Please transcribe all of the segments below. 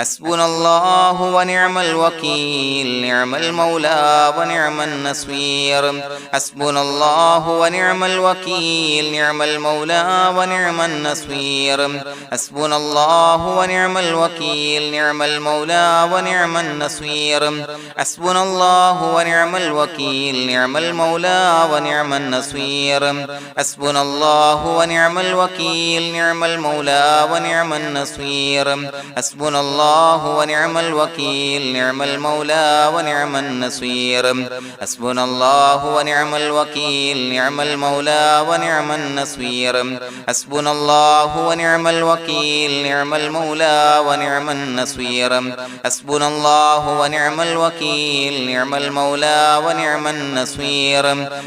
حسبنا الله ونعم الوكيل نعم المولى ونعم النصير حسبنا الله ونعم الوكيل نعم المولى ونعم النصير حسبنا الله ونعم الوكيل نعم المولى ونعم النصير حسبنا الله ونعم الوكيل نعم المولى ونعم النصير حسبنا الله ونعم الوكيل نعم المولى ونعم النصير حسبنا الله ونعم الوكيل نعم المولى ونعم النصير حسبنا الله ونعم الوكيل نعم المولى ونعم النصير حسبنا الله ونعم الوكيل نعم المولى ونعم النصير حسبنا الله ونعم الوكيل نعم المولى ونعم النصير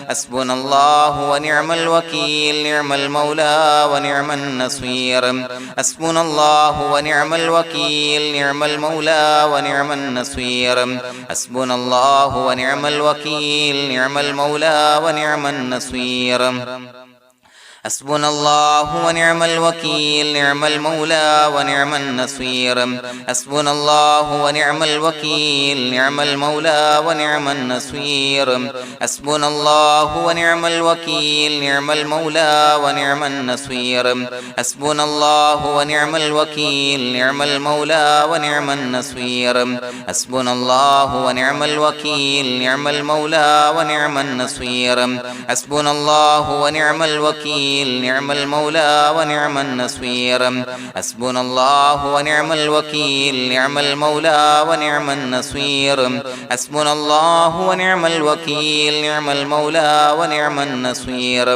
حسبنا الله ونعم الوكيل نعم المولى ونعم النصير حسبنا الله ونعم الوكيل نعم المولى ونعم النصير حسبنا الله ونعم الوكيل نعم المولى ونعم النصير حسبنا الله ونعم الوكيل نعم المولى ونعم النصير حسبنا الله ونعم الوكيل نعم المولى ونعم النصير حسبنا الله ونعم الوكيل نعم المولى ونعم النصير حسبنا الله ونعم الوكيل نعم المولى ونعم النصير حسبنا الله ونعم الوكيل نعم المولى ونعم النصير حسبنا الله ونعم الوكيل نعم المولى ونعم النصير حسبنا الله ونعم الوكيل نعم المولى ونعم النصير حسبنا الله ونعم الوكيل نعم المولى ونعم النصير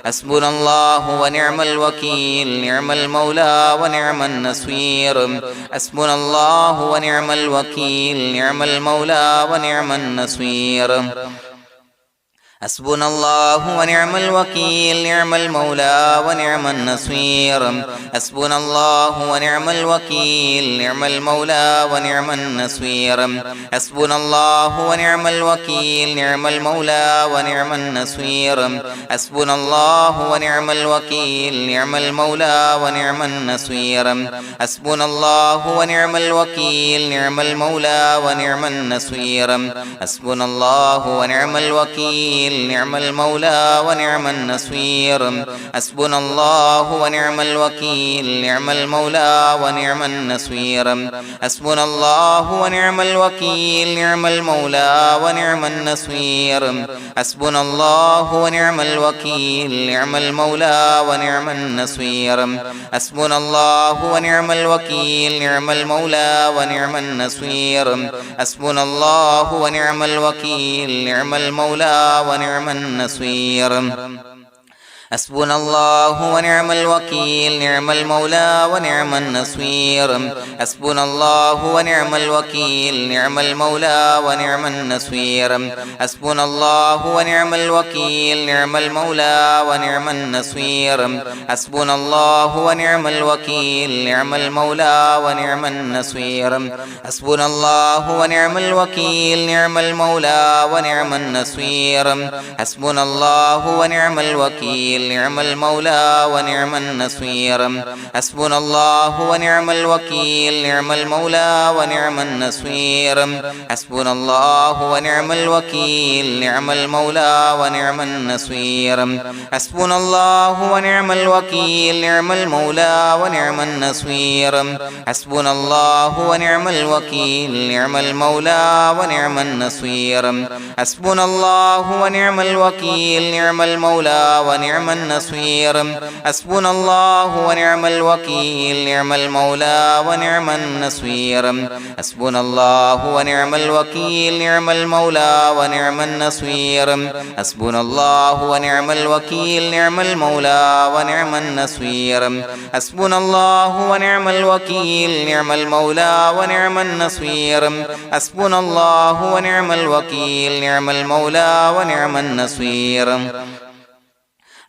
حسبنا الله ونعم الوكيل نعم المولى ونعم النصير حسبنا الله ونعم الوكيل نعم المولى ونعم النصير حسبنا الله ونعم الوكيل نعم المولى ونعم النصير حسبنا الله ونعم الوكيل نعم المولى ونعم النصير حسبنا الله ونعم الوكيل نعم المولى ونعم النصير حسبنا الله ونعم الوكيل نعم المولى ونعم النصير حسبنا الله ونعم الوكيل نعم المولى ونعم النصير حسبنا الله ونعم الوكيل نعم المولى ونعم النصير حسبنا الله ونعم الوكيل نعم المولى ونعم النصير حسبنا الله ونعم الوكيل نعم المولى ونعم النصير حسبنا الله ونعم الوكيل نعم المولى ونعم النصير حسبنا الله ونعم الوكيل نعم المولى ونعم النصير حسبنا الله ونعم الوكيل نعم المولى ونعم النصير حسبنا الله ونعم الوكيل نعم المولى ونعم النصير حسبنا الله ونعم الوكيل نعم المولى ونعم النصير حسبنا الله ونعم الوكيل نعم المولى ونعم النصير حسبنا الله ونعم الوكيل نعم المولى ونعم النصير حسبنا الله ونعم الوكيل نعم المولى ونعم النصير حسبنا الله ونعم الوكيل نعم المولى ونعم النصير حسبنا الله ونعم الوكيل نعم المولى ونعم النصير حسبنا الله ونعم الوكيل نعم المولى ونعم النصير حسبنا الله ونعم الوكيل نعم المولى ونعم النصير حسبنا الله ونعم الوكيل نعم المولى ونعم النصير حسبنا الله ونعم الوكيل نعم المولى ونعم النصير حسبنا الله ونعم الوكيل نعم المولى ونعم النصير حسبنا الله ونعم الوكيل نعم المولى ونعم النصير حسبنا الله ونعم الوكيل نعم المولى ونعم النصير حسبنا الله ونعم الوكيل نعم المولى ونعم النصير حسبنا الله ونعم الوكيل نعم المولى ونعم النصير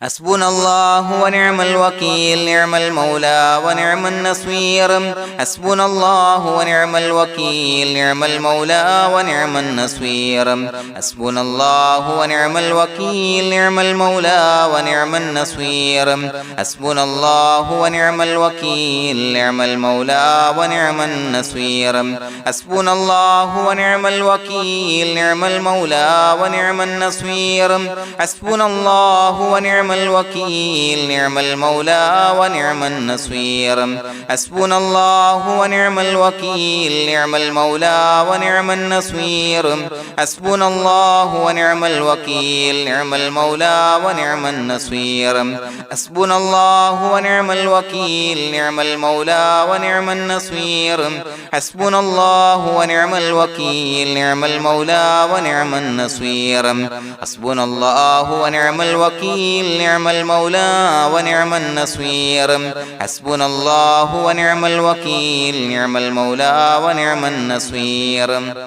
حسبنا الله ونعم الوكيل نعم المولى ونعم النصير حسبنا الله ونعم الوكيل نعم المولى ونعم النصير حسبنا الله ونعم الوكيل نعم المولى ونعم النصير حسبنا الله ونعم الوكيل نعم المولى ونعم النصير حسبنا الله ونعم الوكيل نعم المولى ونعم النصير حسبنا الله ونعم الوكيل نعم المولى ونعم النصير حسبنا الله ونعم الوكيل نعم المولى ونعم النصير حسبنا الله ونعم الوكيل نعم المولى ونعم النصير حسبنا الله ونعم الوكيل نعم المولى ونعم النصير حسبنا الله ونعم الوكيل نعم المولى ونعم النصير حسبنا الله ونعم الوكيل نعم المولى ونعم النصير حسبنا الله ونعم الوكيل نعم المولى ونعم النصير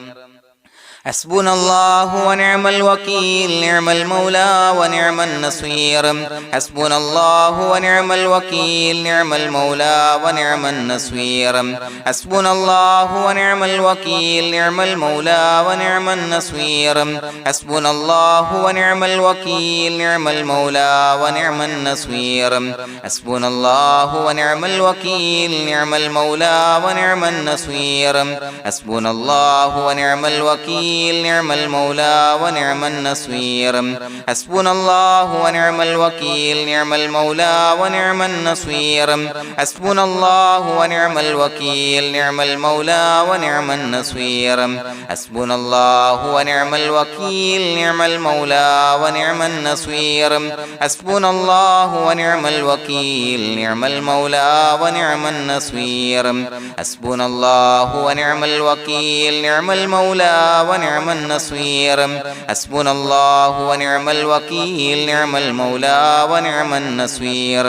حسبنا الله ونعم الوكيل نعم المولى ونعم النصير حسبنا الله ونعم الوكيل نعم المولى ونعم النصير حسبنا الله ونعم الوكيل نعم المولى ونعم النصير حسبنا الله ونعم الوكيل نعم المولى ونعم النصير حسبنا الله ونعم الوكيل نعم المولى ونعم النصير حسبنا الله ونعم الوكيل نعم المولى ونعم النصير حسبنا الله ونعم الوكيل نعم المولى ونعم النصير حسبنا الله ونعم الوكيل نعم المولى ونعم النصير حسبنا الله ونعم الوكيل نعم المولى ونعم النصير حسبنا الله ونعم الوكيل نعم المولى ونعم النصير حسبنا الله ونعم الوكيل نعم المولى ونعم النصير حسبنا الله ونعم الوكيل نعم المولى ونعم النصير حسبنا الله ونعم الوكيل نعم المولى ونعم النصير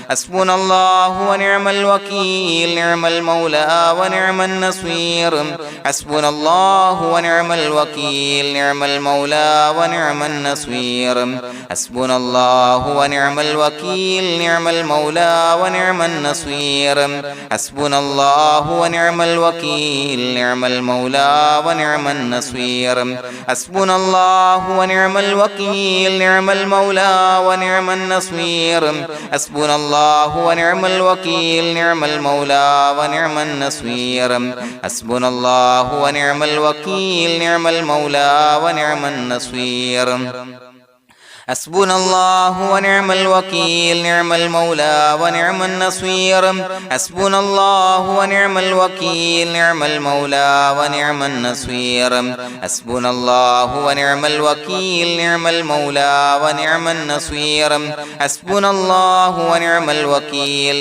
حسبنا الله ونعم الوكيل نعم المولى ونعم النصير حسبنا الله ونعم الوكيل نعم المولى ونعم النصير حسبنا الله ونعم الوكيل نعم المولى ونعم النصير حسبنا الله ونعم الوكيل نعم المولى ونعم النصير حسبنا الله ونعم الوكيل نعم المولى ونعم النصير حسبنا الله ونعم الوكيل نعم المولى ونعم النصير حسبنا الله ونعم الوكيل نعم المولى ونعم النصير حسبنا الله ونعم الوكيل نعم المولى ونعم النصير حسبنا الله ونعم الوكيل نعم المولى ونعم النصير حسبنا الله ونعم الوكيل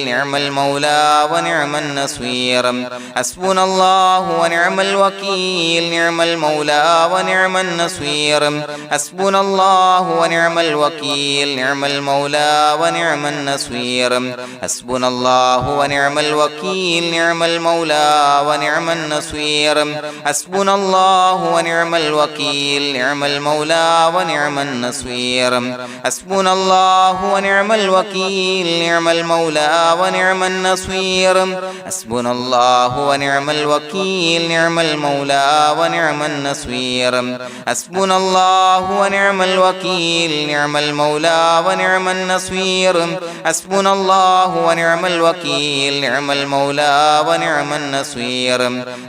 نعم المولى ونعم النصير حسبنا الله ونعم الوكيل نعم المولى ونعم النصير حسبنا الله ونعم الوكيل نعم المولى ونعم النصير حسبنا الله ونعم الوكيل نعم المولى ونعم النصير حسبنا الله ونعم الوكيل نعم المولى ونعم النصير حسبنا الله ونعم الوكيل نعم المولى ونعم النصير حسبنا الله ونعم الوكيل نعم المولى ونعم النصير حسبنا الله ونعم الوكيل نعم المولى ونعم النصير حسبنا الله ونعم الوكيل نعم المولى ونعم النصير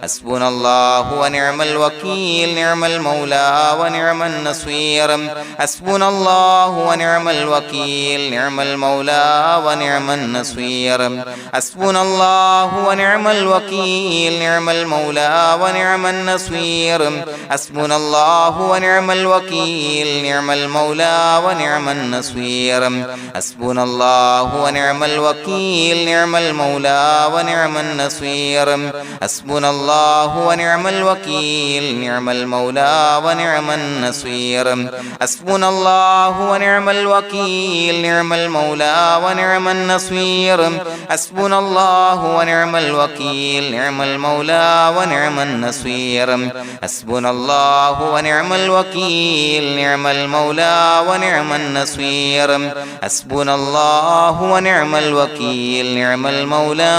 حسبنا الله ونعم الوكيل نعم المولى ونعم النصير حسبنا الله ونعم الوكيل نعم المولى ونعم النصير حسبنا الله ونعم الوكيل نعم المولى ونعم النصير حسبنا الله ونعم الوكيل نعم المولى ونعم النصير حسبنا الله ونعم الوكيل نعم المولى ونعم النصير حسبنا الله ونعم الوكيل نعم المولى ونعم النصير حسبنا الله ونعم الوكيل نعم المولى ونعم النصير حسبنا الله ونعم الوكيل نعم المولى ونعم النصير حسبنا الله ونعم الوكيل نعم المولى ونعم النصير حسبنا الله ونعم الوكيل نعم المولى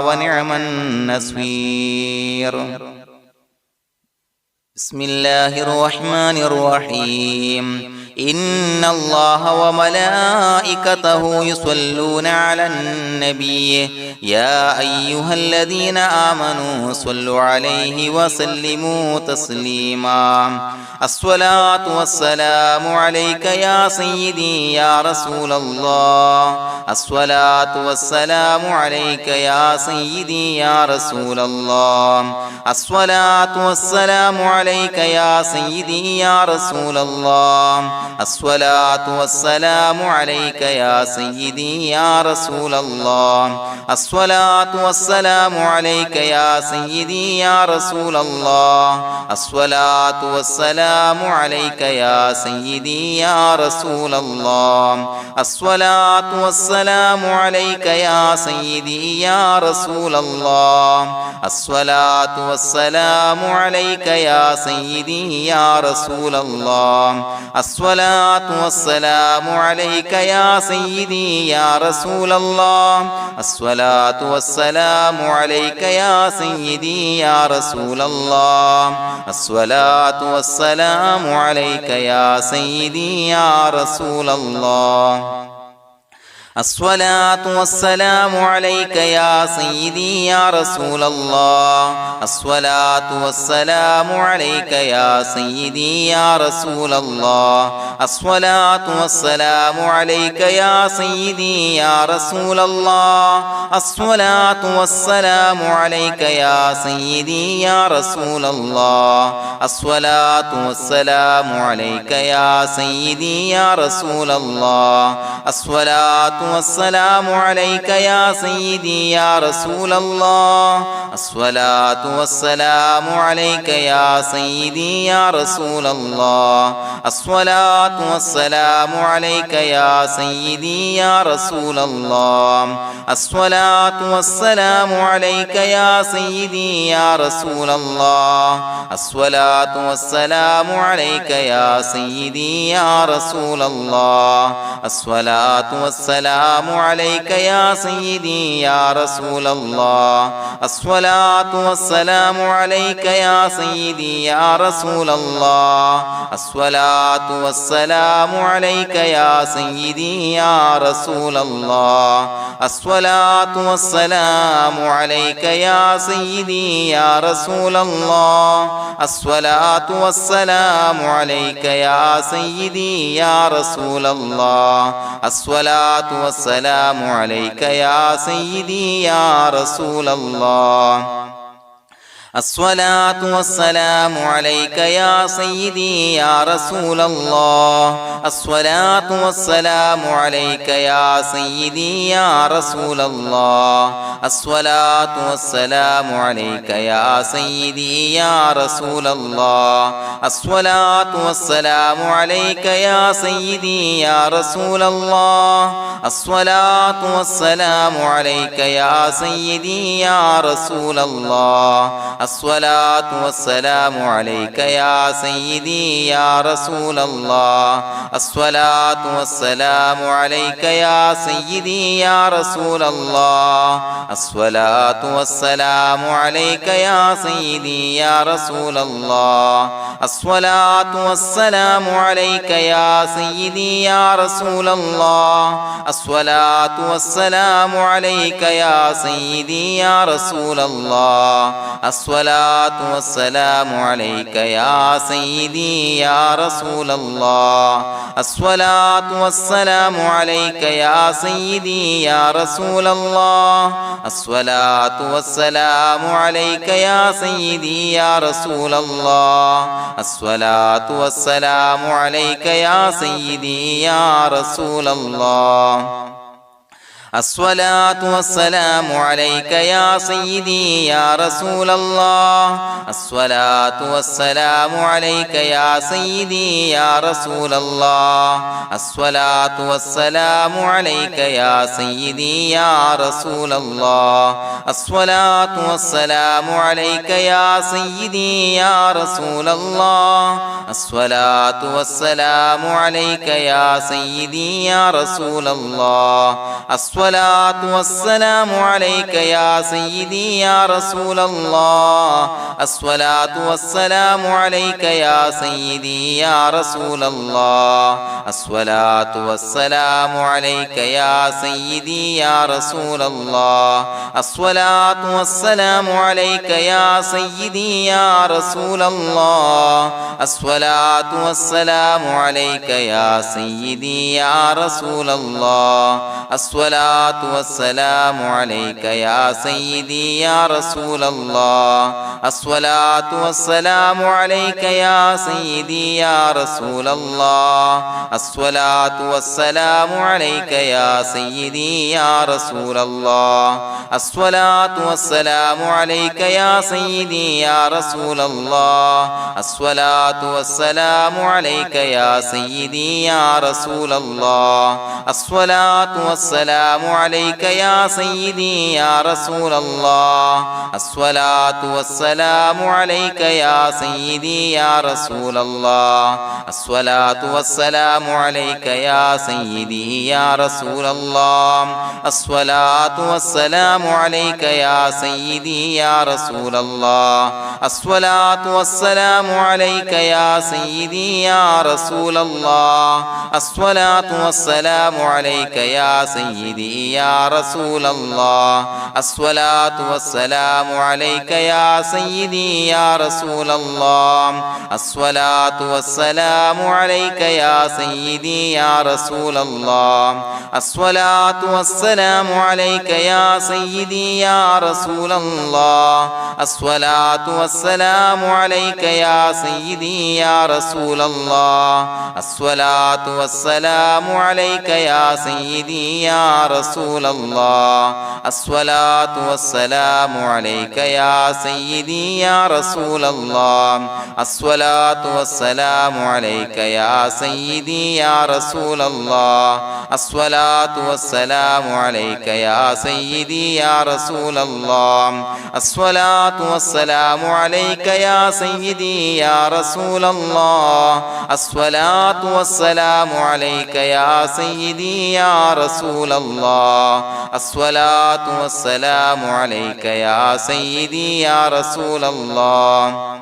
ونعم النصير بسم الله الرحمن الرحيم إن الله وملائكته يصلون على النبي يا أيها الذين آمنوا صلوا عليه وسلموا تسليما الصلاة والسلام عليك يا سيدي يا رسول الله الصلاة والسلام عليك يا سيدي يا رسول الله الصلاة والسلام عليك يا سيدي يا رسول الله الصلاة والسلام عليك يا سيدي يا رسول الله الصلاة والسلام عليك يا سيدي يا رسول الله الصلاة والسلام عليك يا سيدي يا رسول الله الصلاة والسلام عليك يا سيدي يا رسول الله الصلاة والسلام عليك يا سيدي يا رسول الله الصلاة والسلام عليك يا سيدي يا رسول الله الصلاة والسلام عليك يا سيدي يا رسول الله الصلاة والسلام عليك يا سيدي يا رسول الله الصلاة والسلام عليك يا سيدي يا رسول الله الصلاة والسلام عليك يا سيدي يا رسول الله الصلاة والسلام عليك يا سيدي يا رسول الله الصلاة والسلام عليك يا سيدي يا رسول الله الصلاة والسلام عليك يا سيدي يا رسول الله الصلاة والسلام عليك يا سيدي يا رسول الله الصلاة والسلام عليك يا سيدي يا رسول الله الصلاة والسلام عليك يا سيدي يا رسول الله الصلاة والسلام عليك يا سيدي يا رسول الله الصلاة والسلام عليك يا سيدي يا رسول الله الصلاة والسلام عليك يا سيدي يا رسول الله الصلاة والسلام عليك يا سيدي يا رسول الله الصلاة والسلام عليك يا سيدي يا رسول الله الصلاة والسلام عليك يا سيدي يا رسول الله الصلاة والسلام عليك يا سيدي يا رسول الله الصلاة والسلام عليك يا سيدي يا رسول الله الصلاة والسلام عليك يا سيدي يا رسول الله الصلاة والسلام عليك يا سيدي يا رسول الله الصلاة والسلام عليك يا سيدي يا رسول الله الصلاة والسلام عليك يا سيدي يا رسول الله الصلاة والسلام عليك يا سيدي يا رسول الله الصلاة والسلام عليك يا سيدي يا رسول الله الصلاة والسلام عليك يا سيدي يا رسول الله الصلاة والسلام عليك يا سيدي يا رسول الله الصلاة والسلام عليك يا سيدي يا رسول الله الصلاة والسلام عليك يا سيدي يا رسول الله الصلاة والسلام عليك يا سيدي يا رسول الله الصلاة والسلام عليك يا سيدي يا رسول الله الصلاة والسلام عليك يا سيدي يا رسول الله الصلاة والسلام عليك يا سيدي يا رسول الله الصلاة والسلام عليك يا سيدي يا رسول الله الصلاة والسلام عليك يا سيدي يا رسول الله الصلاة والسلام عليك يا سيدي يا رسول الله الصلاة والسلام عليك يا سيدي يا رسول الله الصلاة والسلام عليك يا سيدي يا رسول الله الصلاة والسلام عليك يا سيدي يا رسول الله الصلاة والسلام عليك يا سيدي يا رسول الله الصلاة والسلام عليك يا سيدي يا رسول الله الصلاة والسلام عليك يا سيدي يا رسول الله الصلاة والسلام عليك يا سيدي يا رسول الله الصلاة والسلام عليك يا سيدي يا رسول الله الصلاة والسلام عليك يا سيدي يا رسول الله الصلاة والسلام عليك يا سيدي يا رسول الله الصلاة والسلام عليك يا سيدي يا رسول الله الصلاة والسلام عليك يا سيدي يا رسول الله الصلاة والسلام عليك يا سيدي يا رسول الله الصلاة والسلام عليك يا سيدي يا رسول الله الصلاة والسلام عليك يا سيدي يا رسول الله الصلاة والسلام عليك يا سيدي يا رسول الله الصلاة والسلام عليك يا سيدي يا رسول الله الصلاة والسلام عليك يا سيدي يا رسول الله الصلاة والسلام عليك يا سيدي يا رسول الله الصلاة والسلام عليك يا سيدي يا رسول الله الصلاة والسلام عليك يا سيدي يا رسول الله الصلاة والسلام عليك يا سيدي يا رسول الله الصلاة والسلام عليك يا سيدي يا رسول الله الصلاة والسلام عليك يا سيدي يا رسول الله الصلاة والسلام عليك يا سيدي يا رسول الله الصلاة والسلام عليك يا سيدي يا رسول الله الصلاة والسلام عليك يا سيدي يا رسول الله الصلاة والسلام عليك يا سيدي يا رسول الله الصلاة والسلام عليك يا سيدي يا رسول الله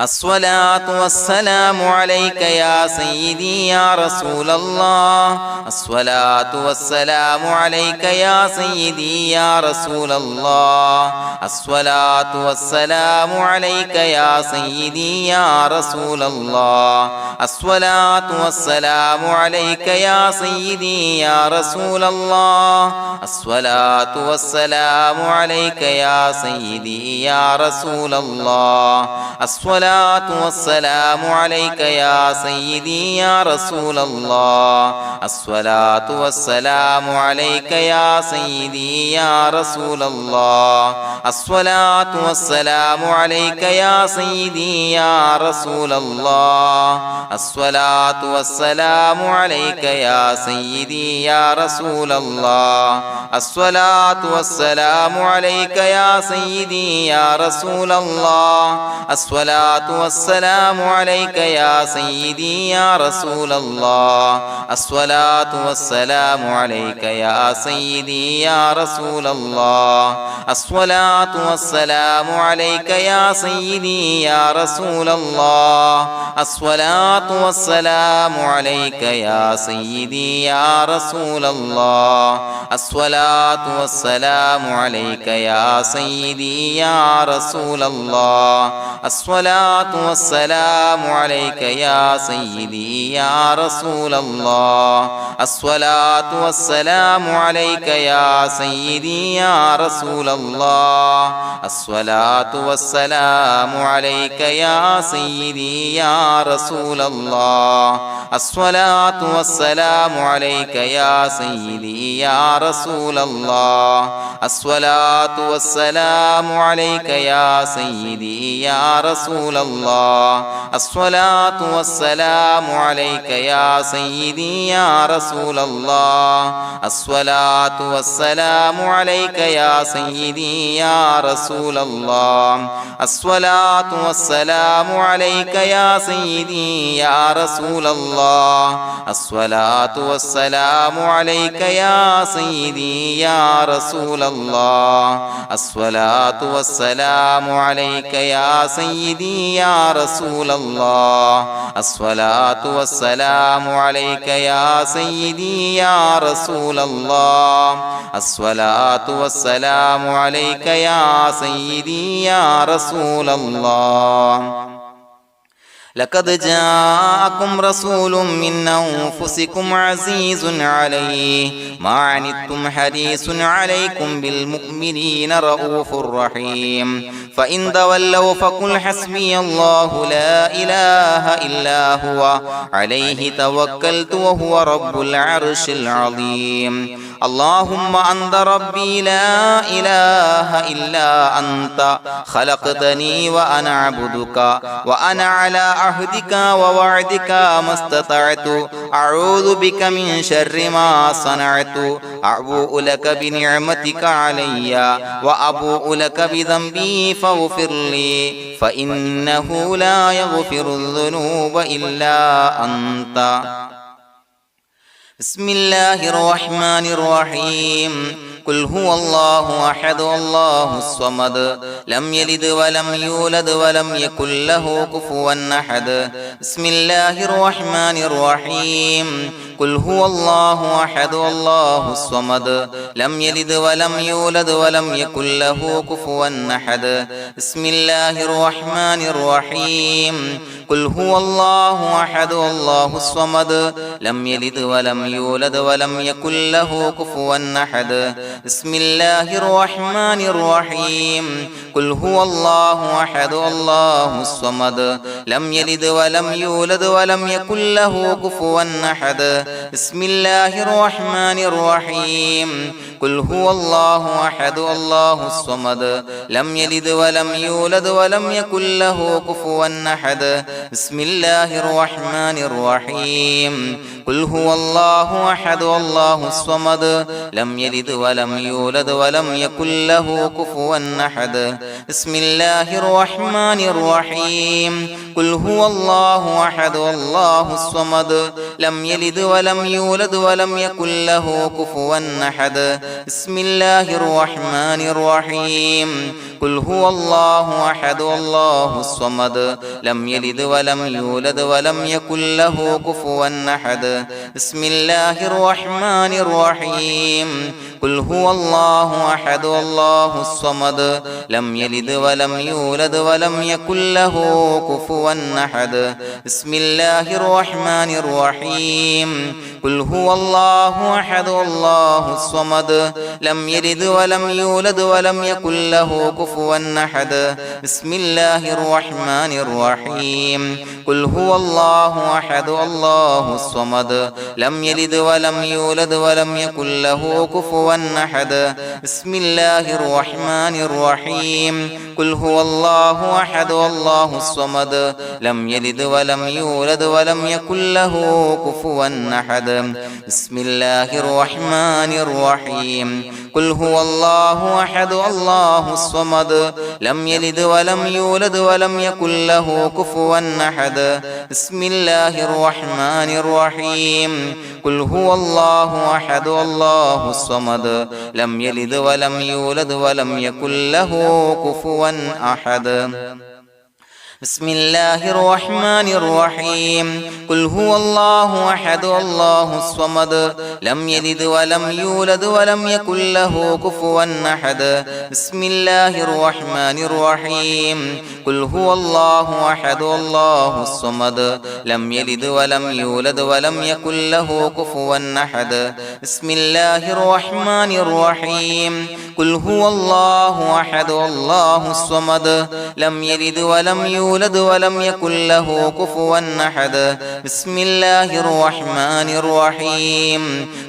الصلاة والسلام عليك يا سيدي يا رسول الله الصلاة والسلام عليك يا سيدي يا رسول الله الصلاة والسلام عليك يا سيدي يا رسول الله الصلاة والسلام عليك يا سيدي يا رسول الله الصلاة والسلام عليك يا سيدي يا رسول الله الصلاة والسلام عليك يا سيدي يا رسول الله الصلاة والسلام عليك يا سيدي يا رسول الله الصلاة والسلام عليك يا سيدي يا رسول الله الصلاة والسلام عليك يا سيدي يا رسول الله الصلاة والسلام عليك يا سيدي يا رسول الله الصلاة والسلام عليك يا سيدي يا رسول الله الصلاة والسلام عليك يا سيدي يا رسول الله الصلاة والسلام عليك يا سيدي يا رسول الله الصلاة والسلام عليك يا سيدي يا رسول الله الصلاة والسلام عليك يا سيدي يا رسول الله الصلاة الصلاة والسلام عليك يا سيدي يا رسول الله الصلاة والسلام عليك يا سيدي يا رسول الله الصلاة والسلام عليك يا سيدي يا رسول الله الصلاة والسلام عليك يا سيدي يا رسول الله الصلاة والسلام عليك يا سيدي يا رسول الله الصلاة والسلام عليك يا سيدي يا رسول الله الصلاة والسلام عليك يا سيدي يا رسول الله الصلاة والسلام عليك يا سيدي يا رسول الله الصلاة والسلام عليك يا سيدي يا رسول الله الصلاة والسلام عليك يا سيدي يا رسول الله الصلاة والسلام عليك يا سيدي يا رسول الله الصلاة والسلام عليك يا سيدي يا رسول الله لقد جاءكم رسول من أنفسكم عزيز عليه ما عنتم حريص عليكم بالمؤمنين رؤوف رحيم فإن تولوا فقل حسبي الله لا إله إلا هو عليه توكلت وهو رب العرش العظيم اللهم أنت ربي لا إله إلا أنت خلقتني وأنا عبدك وأنا على عهدك ووعدك ما استطعت أعوذ بك من شر ما صنعت أبوء لك بنعمتك علي وأبوء لك بذنبي فاغفر لي فإنه لا يغفر الذنوب إلا أنت بسم الله الرحمن الرحيم قل هو الله أحد الله الصمد لم يلد ولم يولد ولم يكن له كفوا أحد بسم الله الرحمن الرحيم قل هو الله أحد الله الصمد لم يلد ولم يولد ولم يكن له كفوا أحد بسم الله الرحمن الرحيم قل هو الله أحد الله الصمد لم يلد ولم يولد ولم يكن له كفوا أحد بسم الله الرحمن الرحيم قل هو الله أحد الله الصمد لم يلد ولم يولد ولم يكن له كفوا أحد بسم الله الرحمن الرحيم قل هو الله أحد الله الصمد لم يلد ولم يولد ولم يكن له كفوا أحد بسم الله الرحمن الرحيم قل هو الله أحد الله الصمد لم يلد ولم يولد ولم يكن له كفوا أحد بسم الله الرحمن الرحيم قل هو الله أحد الله الصمد لم يلد ولم يولد ولم يكن له كفوا أحد بسم الله الرحمن الرحيم قل هو الله أحد الله الصمد لم يلد ولم يولد ولم يكن له كفوا أحد بسم الله الرحمن الرحيم قل هو الله أحد الله الصمد لم يلد ولم يولد ولم يكن له كفوا أحد بسم الله الرحمن الرحيم قل هو الله أحد الله الصمد لم يلد ولم يولد ولم يكن له كفوا أحد بسم الله الرحمن الرحيم قل هو الله أحد الله الصمد لم يلد ولم يولد ولم يكن له كفوا أحد بسم الله الرحمن الرحيم قل هو الله أحد الله الصمد لم يلد ولم يولد ولم يكن له كفوا أحد بسم الله الرحمن الرحيم قل هو الله أحد الله الصمد لم يلد ولم يولد ولم يكن له كفوا أحد بسم الله الرحمن الرحيم قل هو الله أحد الله الصمد لم يلد ولم يولد ولم يكن له كفوا أحد بسم الله الرحمن الرحيم قل هو الله أحد الله الصمد لم يلد ولم يولد ولم يكن له كفوا أحد بسم الله الرحمن الرحيم قل هو الله أحد الله الصمد لم يلد ولم يولد ولم يكن له كفوا أحد بسم الله الرحمن الرحيم قل هو الله أحد الله الصمد لم يلد ولم يولد ولم يكن له كفوا أحد بسم الله الرحمن الرحيم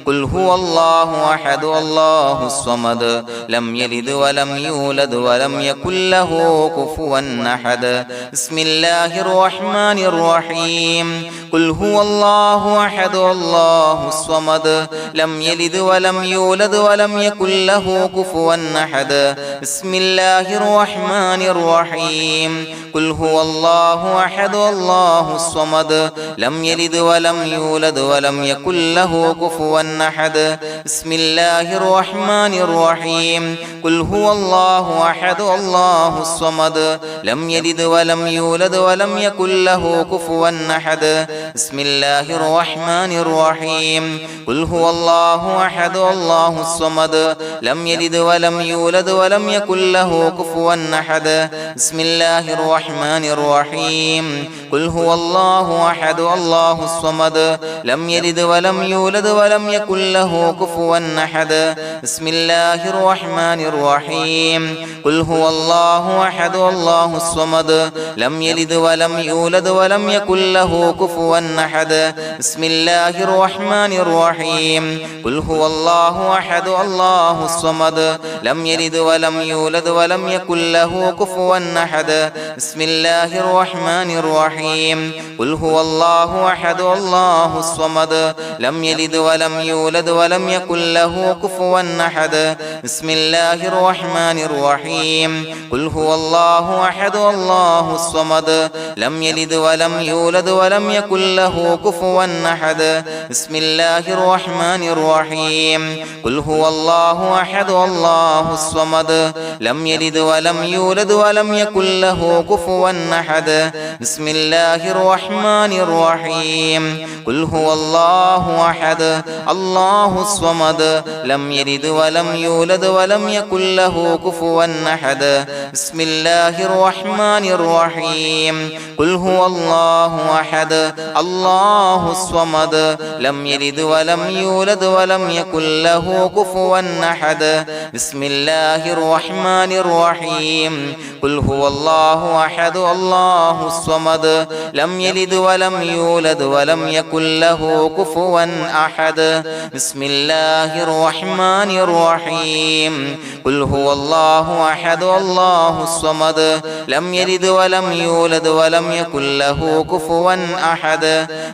قل هو الله أحد الله الصمد لم يلد ولم يولد ولم يكن له كفوا أحد بسم الله الرحمن الرحيم قل هو الله أحد الله الصمد لم يلد ولم يولد ولم يكن له كفوا أحد بسم الله الرحمن الرحيم قل هو الله أحد الله الصمد لم يلد ولم يولد ولم يكن له كفوا أحد بسم الله الرحمن الرحيم قل هو الله أحد الله الصمد لم يلد ولم يولد ولم يكن له كفوا أحد بسم الله الرحمن الرحيم قل هو الله أحد الله الصمد لم يلد ولم يولد ولم يكن له كفوا أحد بسم الله الرحمن الرحيم قل هو الله أحد الله الصمد لم يلد ولم يولد ولم يكن له كفوا أحد بسم الله الرحمن الرحيم قل هو الله أحد الله الصمد لم يلد ولم يولد ولم يكن له كفوا أحد بسم الله الرحمن الرحيم قل هو الله أحد الله الصمد لم يلد ولم يولد ولم يكن له كفوا أحد بسم الله الرحمن الرحيم قل هو الله أحد الله الصمد لم يلد ولم يولد ولم يكن له كفوا أحد بسم الله الرحمن الرحيم قل هو الله أحد الله الصمد لم يلد ولم يولد ولم يكن له كفوا أحد بسم الله الرحمن الرحيم قل هو الله أحد الله الصمد لم يلد ولم يولد ولم يكن له كفوا أحد بسم الله الرحمن الرحيم قل هو الله أحد الله الصمد لم يلد ولم يولد ولم يكن له كفوا أحد بسم الله الرحمن الرحيم قل هو الله أحد الله الصمد لم يلد ولم يولد ولم يكن له كفوا أحد بسم الله الرحمن الرحيم قل هو الله أحد الله الصمد لم يلد ولم يولد ولم يكن له كفوا أحد بسم الله الرحمن الرحيم قل هو الله أحد الله الصمد لم يلد ولم يولد ولم يكن له كفوا أحد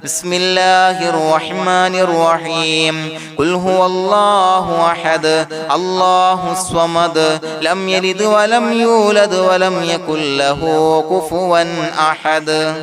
بسم الله الرحمن الرحيم قل هو الله أحد الله الصمد لم يلد ولم يولد ولم يكن له كفوا أحد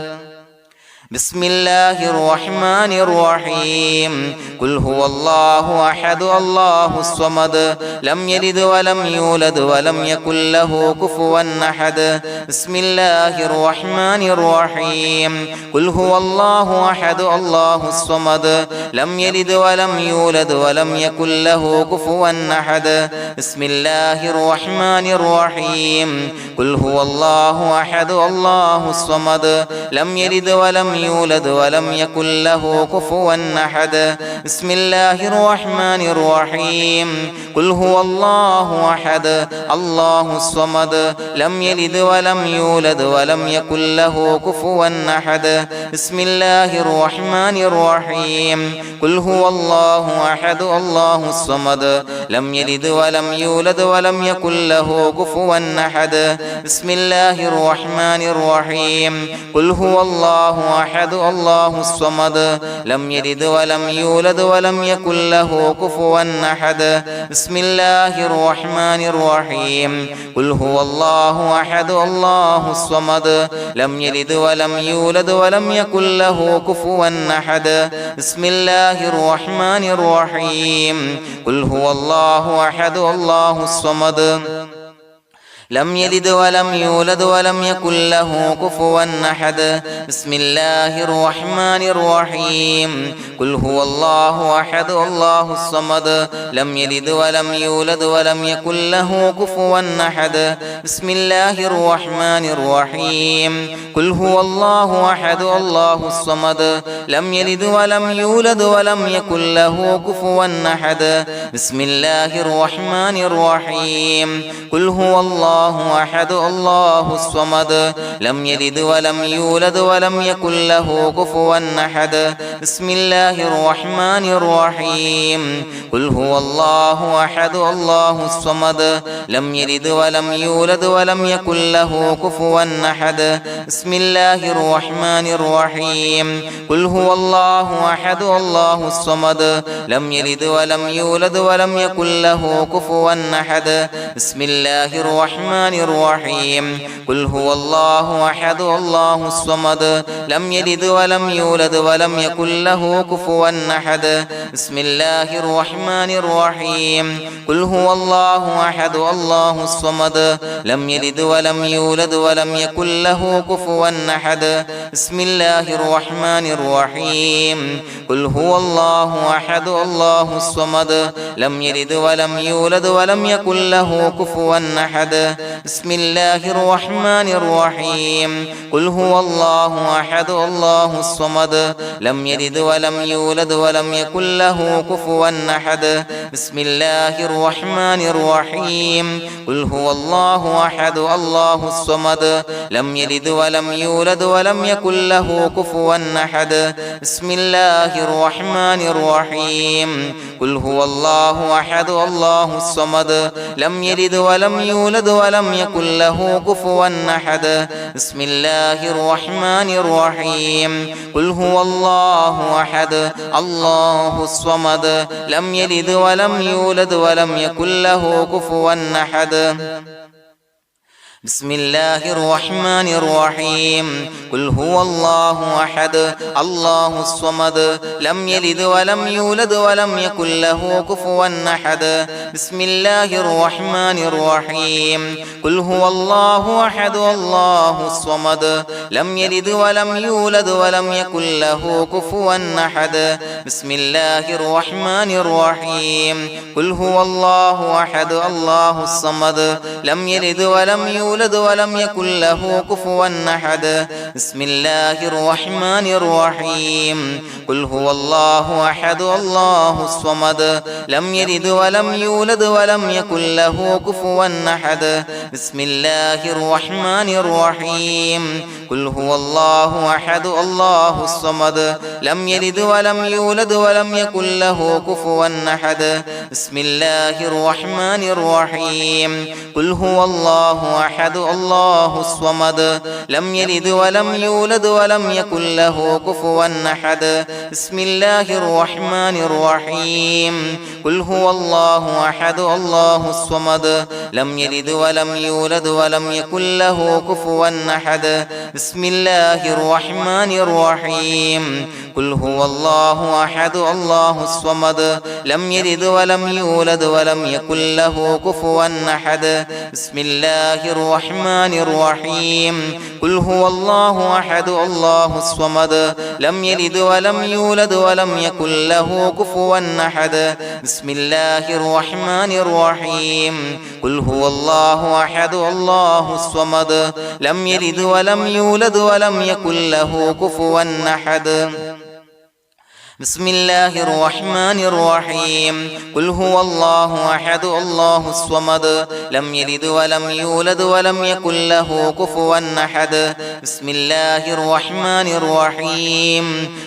بسم الله الرحمن الرحيم قل هو الله أحد الله الصمد لم يلد ولم يولد ولم يكن له كفوا أحد بسم الله الرحمن الرحيم قل هو الله أحد الله الصمد لم يلد ولم يولد ولم يكن له كفوا أحد بسم الله الرحمن الرحيم قل هو الله أحد الله الصمد لم يلد ولم يولد ولم يكن له كفوا أحد بسم الله الرحمن الرحيم قل هو الله أحد الله الصمد لم يلد ولم يولد ولم يكن له كفوا أحد بسم الله الرحمن الرحيم قل هو الله أحد الله الصمد لم يلد ولم يولد ولم يكن له كفوا أحد بسم الله الرحمن الرحيم قل هو الله أحد الله الصمد لم يلد ولم يولد ولم يكن له كفوا أحد بسم الله الرحمن الرحيم قل هو الله أحد الله الصمد لم يلد ولم يولد ولم يكن له كفوا أحد بسم الله الرحمن الرحيم قل هو الله أحد الله الصمد لم يلد ولم يولد ولم يكن له كفوا أحد. بسم الله الرحمن الرحيم. قل هو الله أحد الله الصمد لم يلد ولم يولد ولم يكن له كفوا أحد. بسم الله الرحمن الرحيم. قل هو الله أحد الله الصمد لم يلد ولم يولد ولم يكن له كفوا أحد. بسم الله الرحمن الرحيم. قل هو الله أحد الله الصمد لم يلد ولم يولد ولم يكن له كفوا أحد. بسم الله الرحمن الرحيم. قل هو الله أحد الله الصمد لم يلد ولم يولد ولم يكن له كفوا أحد. بسم الله الرحمن الرحيم. قل هو الله أحد الله الصمد لم يلد ولم يولد ولم يكن له كفوا أحد. بسم الله الرحمن الرحيم. قل هو الله أحد الله الصمد لم يلد ولم يولد ولم يكن له كفوا أحد. بسم الله الرحمن الرحيم. قل هو الله أحد الله الصمد لم يلد ولم يولد ولم يكن له كفوا أحد. بسم الله الرحمن الرحيم. قل هو الله أحد الله الصمد لم يلد ولم يولد ولم يكن له كفوا أحد. بسم الله الرحمن الرحيم. قل هو الله أحد الله الصمد لم يلد ولم يولد ولم يكن له كفوا أحد. بسم الله الرحمن الرحيم. قل هو الله أحد الله الصمد لم يلد ولم يولد ولم يكن له كفوا أحد. بسم الله الرحمن الرحيم. قل هو الله أحد الله الصمد لم يلد ولم يولد ولم يكن له كفوا أحد. بسم الله الرحمن الرحيم. قل هو الله أحد الله الصمد لم يلد ولم يولد ولم يكن له كفوا أحد. بسم الله الرحمن الرحيم. قل هو الله أحد الله الصمد لم يلد ولم يولد ولم يكن له كفوا أحد. بسم الله الرحمن الرحيم. قل هو الله أحد الله الصمد لم يلد ولم يولد ولم يكن له كفوا أحد. بسم الله الرحمن الرحيم. قل هو الله أحد الله الصمد لم يلد ولم يولد ولم يكن له كفوا أحد. بسم الله الرحمن الرحيم. قل هو الله أحد الله الصمد لم يلد ولم يولد ولم يكن له كفوا أحد. بسم الله الرحمن الرحيم. قل هو الله أحد الله الصمد لم يلد ولم يولد ولم يكن له كفوا أحد. بسم الله الرحمن الرحيم. قل هو الله أحد الله الصمد لم يلد ولم يولد ولم يكن له كفوا أحد. بسم الله الرحمن الرحيم. قل هو الله أحد الله الصمد لم يلد ولم يولد ولم يكن له كفوا أحد. بسم الله الرحمن الرحيم. قل هو الله أحد الله الصمد لم يلد ولم يولد ولم يكن له كفوا أحد. بسم الله الرحمن الرحيم. قل هو الله أحد الله الصمد لم يلد ولم يولد ولم يكن له كفوا أحد. بسم الله الرحمن الرحيم. قل هو الله أحد الله الصمد لم يلد ولم يولد ولم يكن له كفوا أحد. بسم الله الرحمن الرحيم. قل هو الله أحد الله الصمد لم يلد ولم يولد ولم يكن له كفوا أحد. بسم الله الرحمن الرحيم.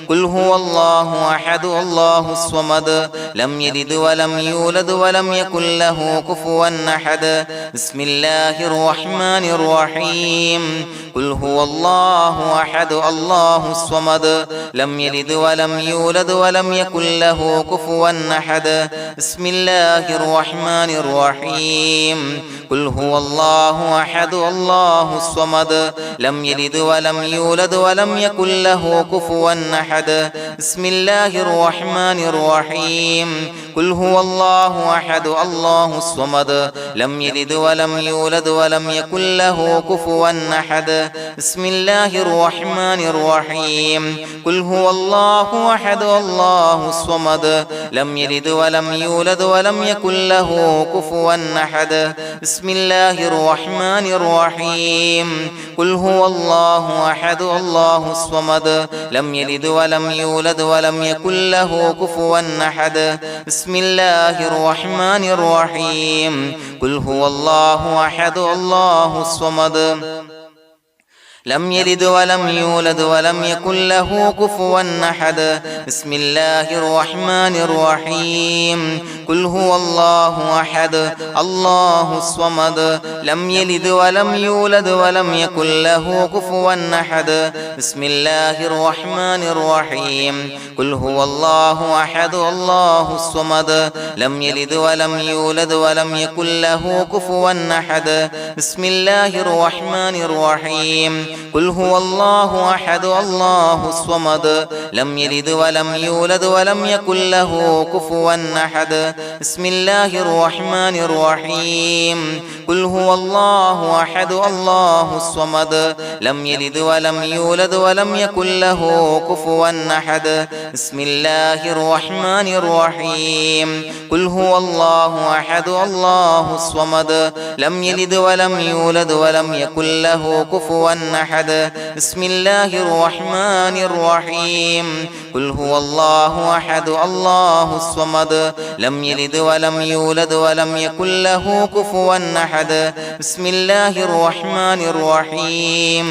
قل هو الله أحد الله الصمد لم يلد ولم يولد ولم يكن له كفوا أحد. بسم الله الرحمن الرحيم. قل هو الله أحد الله الصمد لم يلد ولم يولد يولد ولم يكن له كفوا أحد بسم الله الرحمن الرحيم قل هو الله أحد الله الصمد لم يلد ولم يولد ولم يكن له كفوا أحد بسم الله الرحمن الرحيم قل هو الله أحد الله الصمد لم يلد ولم يولد ولم يكن له كفوا أحد بسم الله الرحمن الرحيم قل هو الله أحد الله الصمد لم يلد ولم يولد ولم يكن له كفوا أحد بسم الله الرحمن الرحيم قل هو الله أحد الله الصمد لم يلد ولم يولد ولم يكن له كفوا أحد بسم الله الرحمن الرحيم قل هو الله أحد الله الصمد لم يلد ولم يولد ولم يكن له كفوا أحد بسم الله الرحمن الرحيم قل هو الله أحد الله الصمد لم يلد ولم يولد ولم يكن له كفوا أحد بسم الله الرحمن الرحيم قل هو الله أحد الله الصمد لم يلد ولم يولد ولم يكن له كفوا أحد بسم الله الرحمن الرحيم قل هو الله أحد الله الصمد لم يلد ولم يولد ولم يكن له كفوا أحد بسم الله الرحمن الرحيم قل هو الله أحد الله الصمد لم يلد ولم يولد ولم يكن له كفوا أحد بسم الله الرحمن الرحيم قل هو الله أحد الله الصمد لم يلد ولم يولد ولم يكن له كفوا أحد بسم الله الرحمن الرحيم قل هو الله أحد الله الصمد لم يلد ولم يولد ولم يكن له كفوا أحد بسم الله الرحمن الرحيم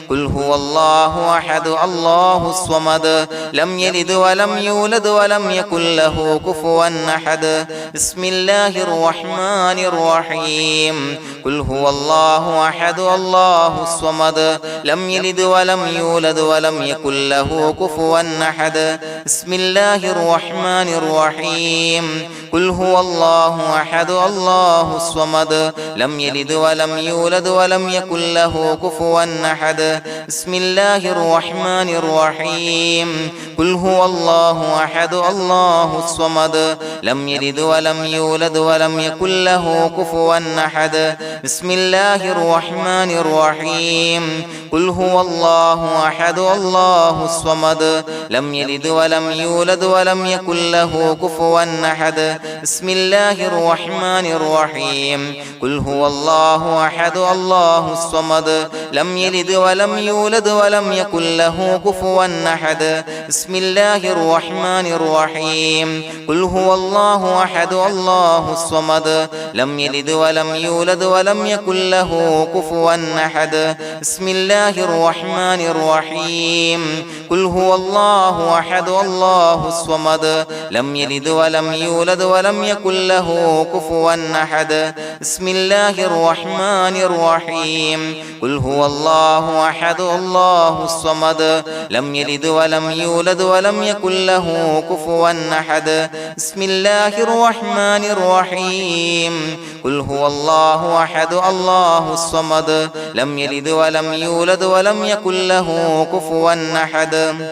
قل هو الله أحد الله الصمد لم يلد ولم يولد ولم يكن له كفوا أحد بسم الله الرحمن الرحيم قل هو الله أحد الله الصمد لم يلد ولم يولد ولم يكن له كفوا أحد بسم الله الرحمن الرحيم قل هو الله أحد الله الصمد لم يلد ولم يولد ولم يكن له كفوا أحد بسم الله الرحمن الرحيم قل هو الله أحد الله الصمد لم يلد ولم يولد ولم يكن له كفوا أحد بسم الله الرحمن الرحيم قل هو الله أحد الله الصمد لم يلد ولم يولد ولم يكن له كفوا أحد بسم الله الرحمن الرحيم قل هو الله أحد الله الصمد لم يلد ولم يولد ولم يكن له كفوا أحد بسم الله الرحمن الرحيم قل هو الله أحد الله الصمد لم يلد ولم يولد ولم يكن له كفوا أحد بسم الله الرحمن الرحيم قل هو الله أحد الله الصمد لم يلد ولم يولد ولم يكن له كفوا أحد بسم الله الرحمن الرحيم قل هو الله أحد الله الصمد لم يلد ولم يولد ولم يكن له كفوا أحد بسم الله الرحمن الرحيم قل هو الله أحد الله الصمد لم يلد ولم يولد ولم يكن له كفوا أحد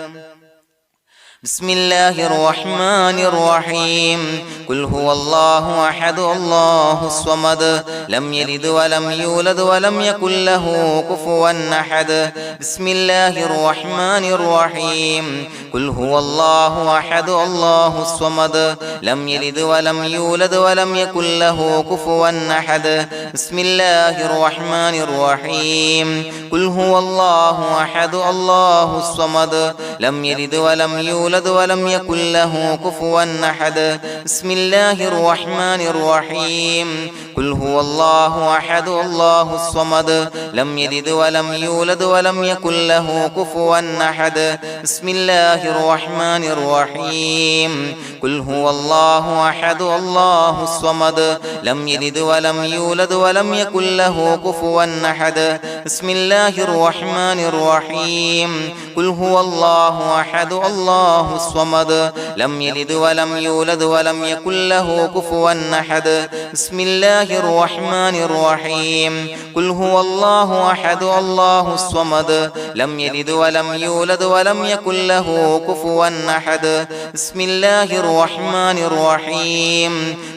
بسم الله الرحمن الرحيم قل هو الله أحد الله الصمد لم يلد ولم يولد ولم يكن له كفوا أحد بسم الله الرحمن الرحيم قل هو الله أحد الله الصمد لم يلد ولم يولد ولم يكن له كفوا أحد بسم الله الرحمن الرحيم قل هو الله أحد الله الصمد لم يلد ولم يولد ولم يكن له كفوا أحد بسم الله الرحمن الرحيم قل هو الله أحد الله الصمد لم يلد ولم يولد ولم يكن له كفوا أحد بسم الله الرحمن الرحيم قل هو الله أحد الله الصمد لم يلد ولم يولد ولم يكن له كفوا أحد بسم الله الرحمن الرحيم قل هو الله الله أحد الله الصمد لم يلد ولم يولد ولم يكن له كفوا أحد بسم الله الرحمن الرحيم قل هو الله أحد الله الصمد لم يلد ولم يولد ولم يكن له كفوا أحد بسم الله الرحمن الرحيم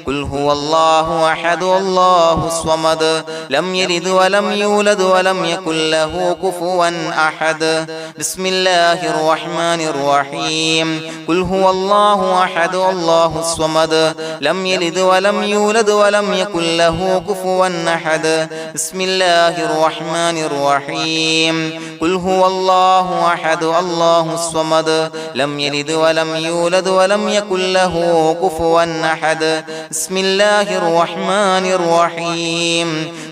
قل هو الله أحد الله الصمد لم يلد ولم يولد ولم يكن له كفوا أحد بسم الله الرحمن الرحيم قل هو الله أحد الله الصمد لم يلد ولم يولد ولم يكن له كفوا أحد بسم الله الرحمن الرحيم قل هو الله أحد الله الصمد لم يلد ولم يولد ولم يكن له كفوا أحد بسم الله الرحمن الرحيم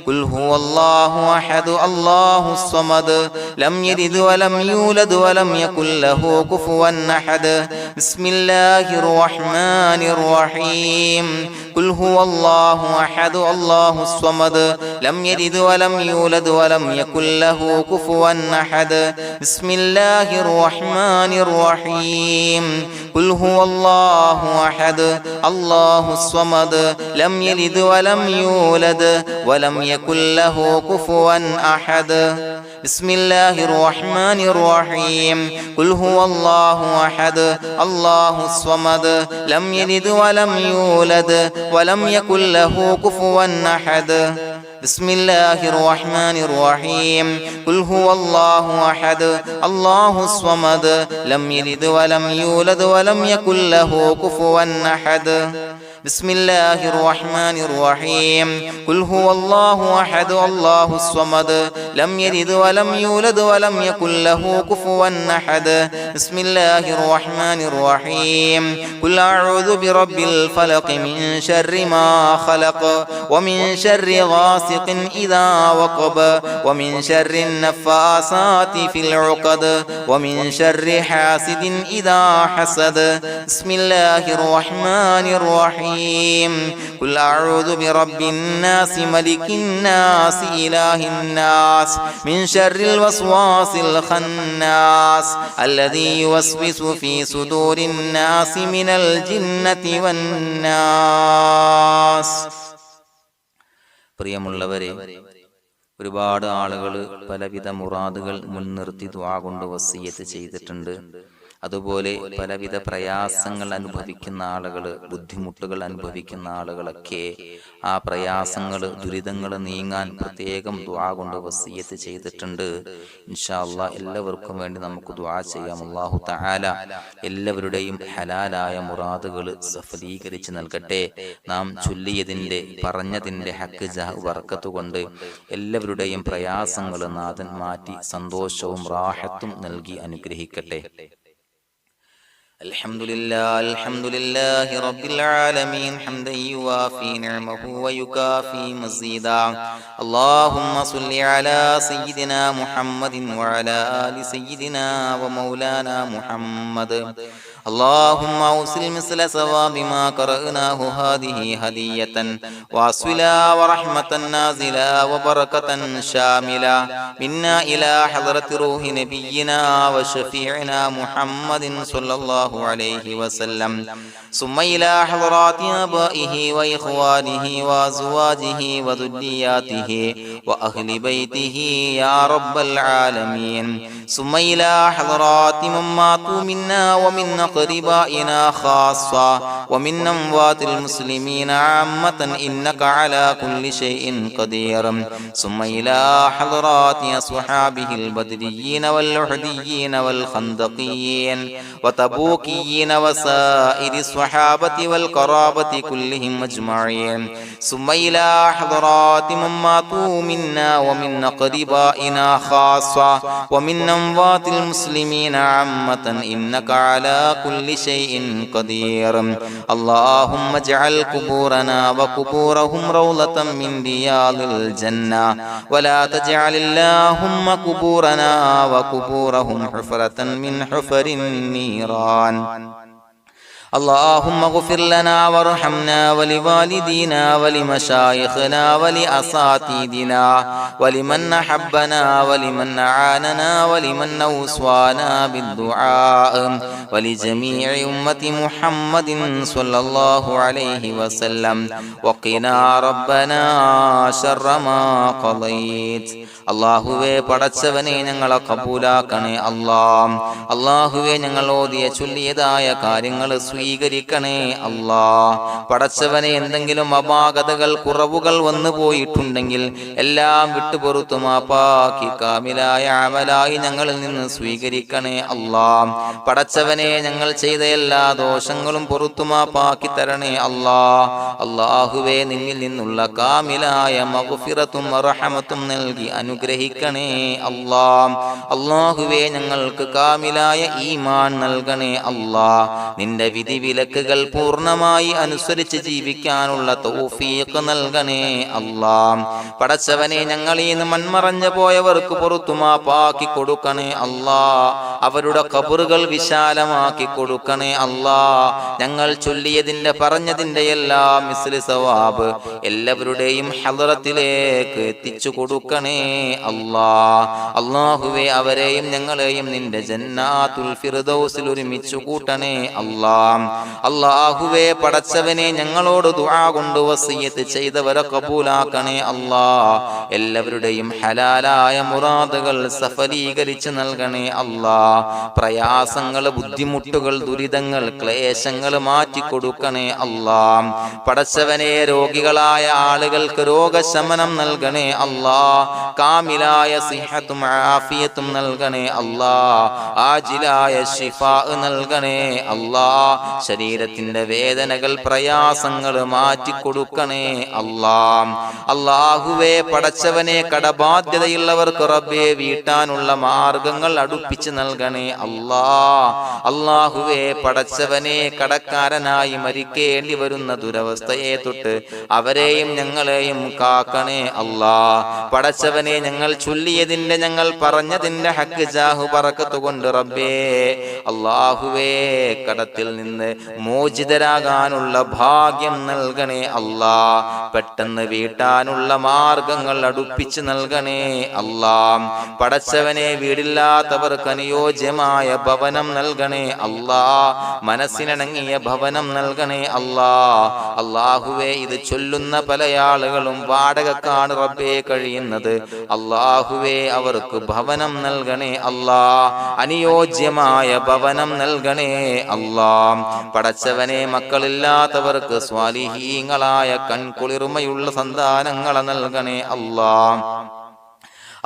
قل هو الله أحد الله الصمد لم يلد ولم يولد ولم يكن له كفوا أحد بسم الله الرحمن الرحيم قل هو الله أحد الله الصمد لم يلد ولم يولد ولم يكن له كفوا أحد بسم الله الرحمن الرحيم قل هو الله أحد الله الصمد لم يلد ولم يولد ولم يكن له كفوا أحد بسم الله الرحمن الرحيم قل هو الله أحد الله الصمد لم يلد ولم يولد ولم يكن له كفوا أحد بسم الله الرحمن الرحيم قل هو الله أحد الله الصمد لم يلد ولم يولد ولم يكن له كفوا أحد بسم الله الرحمن الرحيم قل هو الله أحد الله الصمد لم يلد ولم يولد ولم يكن له كفوا أحد بسم الله الرحمن الرحيم قل أعوذ برب الفلق من شر ما خلق ومن شر غاسق إذا وقب ومن شر النفاثات في العقد ومن شر حاسد إذا حسد بسم الله الرحمن الرحيم قل أعوذ برب الناس ملك الناس إله الناس من شر الوسواس الخناس الذي يوسوس في صدور الناس من الجنة والناس. പ്രിയമുള്ളവരെ, ഒരുപാട് ആളുകൾ പലവിധ മുറാദുകൾ മുൻനിർത്തി ദുആ കൊണ്ട് വസിയ്യത്ത് ചെയ്തിട്ടുണ്ട്. അതുപോലെ പലവിധ പ്രയാസങ്ങൾ അനുഭവിക്കുന്ന ആളുകൾ, ബുദ്ധിമുട്ടുകൾ അനുഭവിക്കുന്ന ആളുകളൊക്കെ ആ പ്രയാസങ്ങൾ, ദുരിതങ്ങൾ നീങ്ങാൻ പ്രത്യേകം ദുആ കൊണ്ട് വസിയ്യത്ത് ചെയ്തിട്ടുണ്ട്. ഇൻഷാ അല്ലാഹ് എല്ലാവർക്കും വേണ്ടി നമുക്ക് ദുആ ചെയ്യാം. അല്ലാഹു തആല എല്ലാവരുടെയും ഹലാലായ മുറാദുകൾ സഫലീകരിച്ച് നൽകട്ടെ. നാം ചൊല്ലിയതിൻ്റെ, പറഞ്ഞതിൻ്റെ ഹക്ക് ജാഹ് ബർക്കത്ത് കൊണ്ട് എല്ലാവരുടെയും പ്രയാസങ്ങൾ നാഥൻ മാറ്റി സന്തോഷവും റാഹത്തും നൽകി അനുഗ്രഹിക്കട്ടെ. الحمد لله رب العالمين حمدا يوافي نعمه ويكافي مزيدا. اللهم صل على سيدنا محمد وعلى آل سيدنا ومولانا محمد. اللهم أوصل مثل ثواب ما قرأناه هذه هدية واصلا ورحمة نازلا وبركة شاملة منا إلى حضرة روح نبينا وشفيعنا محمد صلى الله عليه وسلم، ثم إلى حضرات آبائه وإخوانه وأزواجه وذرياته وأهل بيته يا رب العالمين، ثم إلى حضرات من ماتوا منا ومن أقربائنا خاصة ومن أموات المسلمين عامة إنك على كل شيء قدير، ثم إلى حضرات أصحابه البدريين والأحديين والخندقيين وتبوكيين وسائر الصحابة والقرابة كلهم أجمعين، ثم إلى حضرات من ماتوا منا ومن أقربائنا خاصة ومن أموات المسلمين عامة إنك على كل شيء قدير. اللهم اجعل قبورنا وقبورهم روضة من رياض الجنة، ولا تجعل اللهم قبورنا وقبورهم حفرة من حفر النيران. اللهم اغفر لنا وارحمنا ولوالدينا ولمشايخنا ولأساتذتنا ولمن أحبنا ولمن أعاننا ولمن أوصانا بالدعاء ولجميع أمة محمد صلى الله عليه وسلم وقنا ربنا شر ما قضيت. അള്ളാഹുവേ പടച്ചവനെ ഞങ്ങളെ കബൂലാക്കണേ അല്ലാഹ്. അള്ളാഹുവേ ഞങ്ങൾ ഓതിയ ചൊല്ലിയതായ കാര്യങ്ങൾ സ്വീകരിക്കണേ അല്ലാഹ്. പടച്ചവനെ എന്തെങ്കിലും അപാകതകൾ കുറവുകൾ വന്നു പോയിട്ടുണ്ടെങ്കിൽ എല്ലാം വിട്ടുപുറത്തു മാപ്പാക്കി കാമിലായ അമലായി ഞങ്ങളിൽ നിന്ന് സ്വീകരിക്കണേ അല്ലാഹ്. പടച്ചവനെ ഞങ്ങൾ ചെയ്ത എല്ലാ ദോഷങ്ങളും പുറത്തു മാപ്പാക്കി തരണേ അല്ലാഹ്. അള്ളാഹുവേ നിന്നിൽ നിന്നുള്ള കാമിലായ മഗ്ഫിറത്തും റഹമത്തും നൽകി അനുഗ്രഹിക്കണേ അല്ലാഹ്. അല്ലാഹുവേ ഞങ്ങൾക്ക് കാമിലായ ഈമാൻ നൽകണേ അല്ലാഹ്. നിന്റെ വിധി വിലക്കുകൾ പൂർണ്ണമായി അനുസരിച്ച് ജീവിക്കാനുള്ള തൗഫീഖ് നൽകണേ അല്ലാഹ്. പടച്ചവനെ ഞങ്ങളിൽ നിന്ന് മൺമറഞ്ഞു പോയവർക്ക് പുറത്തു മാപ്പാക്കി കൊടുക്കണേ അല്ലാഹ്. അവരുടെ ഖബറുകൾ വിശാലമാക്കി കൊടുക്കണേ അല്ലാഹ്. ഞങ്ങൾ ചൊല്ലിയതിന്റെ പറഞ്ഞതിന്റെ എല്ലാം മിസ്ലി സവാബ് എല്ലാവരുടെയും ഹളറത്തിലേക്ക് എത്തിച്ചു കൊടുക്കണേ അല്ലാഹ്. അല്ലാഹുവേ അവരെയും ഞങ്ങളെയും നിന്റെ ജന്നാത്തുൽ ഫിർദൗസിൽ ഒരുമിച്ചു കൂട്ടണേ അല്ലാഹ്. അല്ലാഹുവേ പടച്ചവനെ ഞങ്ങളോട് ദുആ കൊണ്ട് വസിയത്ത് ചെയ്തവരെ കബൂലാക്കണേ അല്ലാഹ്. എല്ലാവരുടെയും ഹലാലായ മുറാദുകൾ സഫലീകരിച്ച് നൽകണേ അല്ലാഹ്. പ്രയാസങ്ങൾ, ബുദ്ധിമുട്ടുകൾ, ദുരിതങ്ങൾ, ക്ലേശങ്ങൾ മാറ്റിക്കൊടുക്കണേ അല്ലാഹ്. പടച്ചവനെ രോഗികളായ ആളുകൾക്ക് രോഗശമനം നൽകണേ അല്ലാഹ്. കാമിലായ സിഹത്തും ആഫിയത്തും നൽകണേ അല്ലാഹ്. ആജിലായ ശിഫാ നൽകണേ അല്ലാഹ്. ശരീരത്തിന്റെ വേദനകൾ, പ്രയാസങ്ങൾ മാറ്റിക്കൊടുക്കണേ അല്ലാഹ്. അല്ലാഹുവേ പടച്ചവനെ കടബാധ്യതയുള്ളവർക്ക് റബ്ബേ വീട്ടാനുള്ള മാർഗങ്ങൾ അടുപ്പിച്ച് നൽകണേ അല്ലാഹ്. അല്ലാഹുവേ പടച്ചവനെ കടക്കാരനായി മരിക്കേണ്ടി വരുന്ന ദുരവസ്ഥയെ തൊട്ട് അവരെയും ഞങ്ങളെയും കാക്കണേ അല്ലാഹ്. പടച്ചവനെ ഞങ്ങൾ ചൊല്ലിയതിന്റെ, ഞങ്ങൾ പറഞ്ഞതിന്റെ ഹക്ക് ജാഹു ബറക്കത്ത് കൊണ്ട് റബ്ബേ അല്ലാഹുവേ കടത്തിൽ നിന്ന് മോചിതരാകാനുള്ള ഭാഗ്യം നൽകണേ അല്ലാഹ്. പെട്ടെന്ന് വീട്ടാനുള്ള മാർഗങ്ങൾ അടുപ്പിച്ച് നൽകണേ അല്ലാഹ്. പടച്ചവനെ വീടില്ലാത്തവർക്ക് അനുയോജ്യമായ ഭവനം നൽകണേ അല്ലാഹ്. മനസ്സിനിണങ്ങിയ ഭവനം നൽകണേ അല്ലാഹ്. അല്ലാഹുവേ ഇത് ചൊല്ലുന്ന പല ആളുകളും വാടകക്കാണ് റബ്ബേ കഴിയുന്നത്. അല്ലാഹുവേ അവർക്ക് ഭവനം നൽകണേ അല്ലാഹ്. അനുയോജ്യമായ ഭവനം നൽകണേ അല്ലാഹ്. പടച്ചവനെ മക്കളില്ലാത്തവർക്ക് സ്വാലിഹീങ്ങളായ കൺകുളിർമയുള്ള സന്താനങ്ങളെ നൽകണേ അല്ലാഹ്.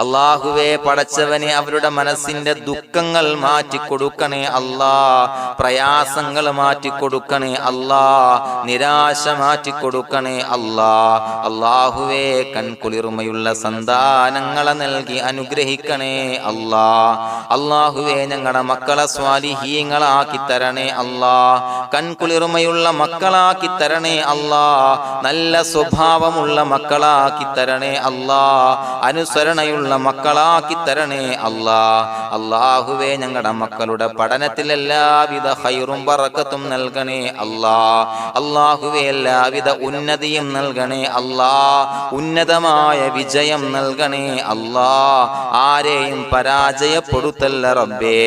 അല്ലാഹുവേ പടച്ചവനെ അവരുടെ മനസ്സിന്റെ ദുഃഖങ്ങൾ മാറ്റിക്കൊടുക്കണേ അല്ലാഹ്. പ്രയാസങ്ങൾ മാറ്റിക്കൊടുക്കണേ അല്ലാഹ്. നിരാശ മാറ്റിക്കൊടുക്കണേ അല്ലാഹ്. അല്ലാഹുവേ കൺകുളിർമയുള്ള സന്താനങ്ങളെ നൽകി അനുഗ്രഹിക്കണേ അല്ലാഹ്. അല്ലാഹുവേ ഞങ്ങളുടെ മക്കളെ സ്വാലിഹീങ്ങളാക്കി തരണേ അല്ലാഹ്. കൺകുളിർമയുള്ള മക്കളാക്കി തരണേ അല്ലാഹ്. നല്ല സ്വഭാവമുള്ള മക്കളാക്കി തരണേ അല്ലാഹ്. അനുസരണയുള്ള മക്കളാക്കി തരണേ അല്ലാഹ്. അല്ലാഹുവേ ഞങ്ങളുടെ മക്കളുടെ പഠനത്തിൽ എല്ലാവിധ ഖൈറും ബറക്കത്തും നൽകണേ അല്ലാഹ്. അല്ലാഹുവേ എല്ലാവിധ ഉന്നതിയും നൽകണേ അല്ലാഹ്. ഉന്നതമായ വിജയം നൽകണേ അല്ലാഹ്. ആരെയും പരാജയപ്പെടുത്തല്ല റബ്ബേ.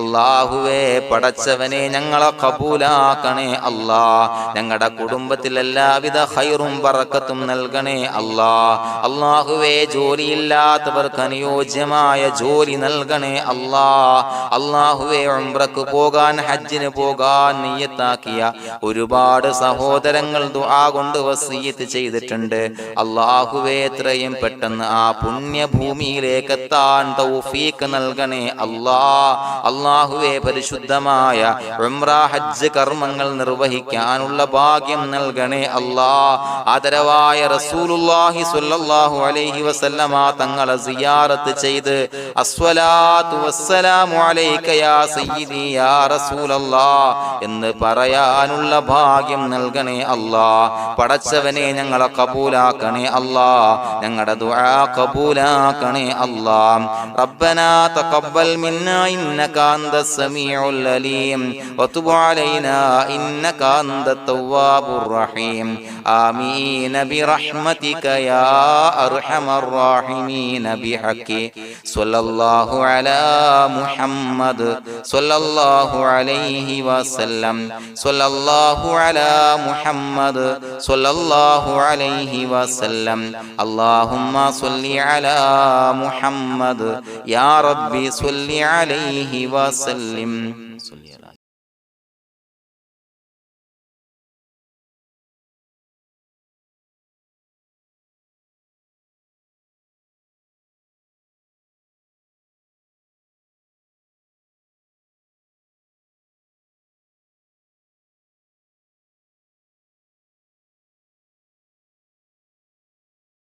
അല്ലാഹുവേ പടച്ചവനെ ഞങ്ങളെ കബൂലാക്കണേ അല്ലാഹ്. ഞങ്ങളുടെ കുടുംബത്തിൽ എല്ലാവിധ ഖൈറും ബറക്കത്തും നൽകണേ അല്ലാഹ്. അല്ലാഹുവേ ജോലിയില്ലാത്ത അനുയോജ്യമായ ജോലി നൽകണേ അല്ലാഹ്. അല്ലാഹുവേ ഉംറക്ക് പോകാൻ, ഹജ്ജിന് പോകാൻ നിയ്യത്താക്കിയ ഒരുപാട് സഹോദരങ്ങൾ ദുആ കൊണ്ട് വസിയത്ത് ചെയ്തിട്ടുണ്ട്. അല്ലാഹുവേ എത്രയും പെട്ടെന്ന് ആ പുണ്യഭൂമിയിലേക്ക് എത്താൻ തൗഫീഖ് നൽകണേ അല്ലാഹ്. അല്ലാഹുവേ പരിശുദ്ധമായ ഉംറ ഹജ്ജ് കർമ്മങ്ങൾ നിർവഹിക്കാനുള്ള ഭാഗ്യം നൽകണേ അല്ലാഹ്. ആദരവായ റസൂലുള്ളാഹി സ്വല്ലല്ലാഹു അലൈഹി വസല്ലമ തങ്ങളെ സിയാറത്ത് ചെയ്ത് അസ്സലാത്തു വസ്സലാമു അലൈക യാ സയ്യിദി യാ റസൂലല്ലാഹ് എന്ന് പറയാനുള്ള ഭാഗ്യം നൽകണേ അല്ലാ. പടച്ചവനെ ഞങ്ങളെ കബൂലാക്കണേ അല്ലാ, ഞങ്ങളുടെ ദുആ കബൂലാക്കണേ അല്ലാ. റബ്ബനാ തഖബ്ബൽ മിന്നാ ഇന്നക അന്തസ് സമീഉൽ അലീം വതുബ് അലൈനാ ഇന്നക അന്തത് തവ്വാബുർ റഹീം. ആമീൻ ബിറഹ്മതിക യാ അർഹമർ റഹീമീൻ ബിഹഖി സ്വല്ലല്ലാഹു അലാ മുഹമ്മദ് സ്വല്ലല്ലാഹു അലൈഹി വസല്ലം സ്വല്ലല്ലാഹു അലാ മുഹമ്മദ് സ്വല്ലല്ലാഹു അലൈഹി വസല്ലം. അല്ലാഹുമ്മ സ്വല്ലി അലാ മുഹമ്മദ് യാ റബ്ബി സ്വല്ലി അലൈഹി വസല്ലം.